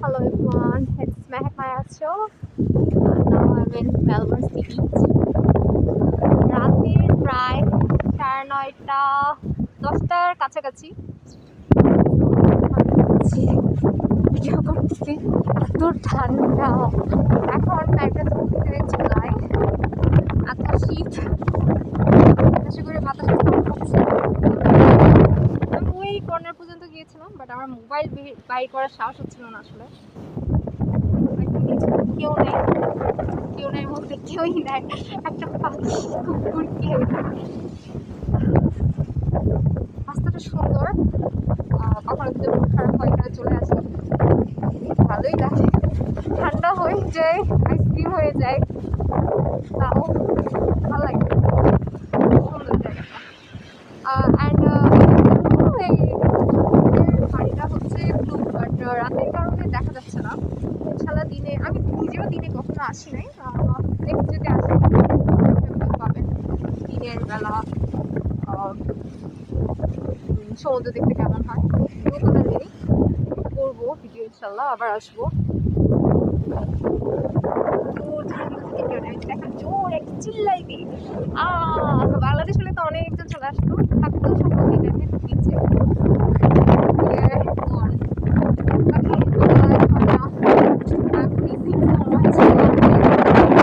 Hello everyone, it's Mehak Mayacho. Now I'm in Melbourne City. রাতের প্রায় 9:30 10টার কাছাকাছি video করতেছি। এত ঠান্ডা, এখন একটা জুলাই, এত শীত, আশা করি বাতাস হচ্ছে। আমি ওই কর্নার পর্যন্ত গিয়েছিলাম, বাট আমার মোবাইল বাইর করার সাহস হচ্ছিল না আসলে। কেউ নেই বলতে কেউই নেই, একটা পাখি কুকুর কেউ। রাস্তাটা সুন্দর, কখনো যদি মন খারাপ হয় এখানে চলে আসি, ভালোই লাগে। ঠান্ডা হয়ে যায়, আইসক্রিম হয়ে যায়, তাও ভালো লাগে, সুন্দর জায়গাটা। অ্যান্ড এই বাড়িটা হচ্ছে ব্লু, বাট রাতের কারণে দেখা যাচ্ছে না। ইনশাল্লাহ দিনে, আমি নিজেও দিনে কখনো আসি নাই, নেক্সট যদি আসি পাবেন দিনের বেলা সমুদ্র দেখতে কেমন হয়। নতুন নেই, করবো ভিডিও ইনশাল্লাহ, আবার আসবো। দেখা জোর একটা চিল্লাইবি, বাংলাদেশ হলে তো অনেকজন চলে আসতো, থাকতো সম্ভব এই টাইমে নিচে।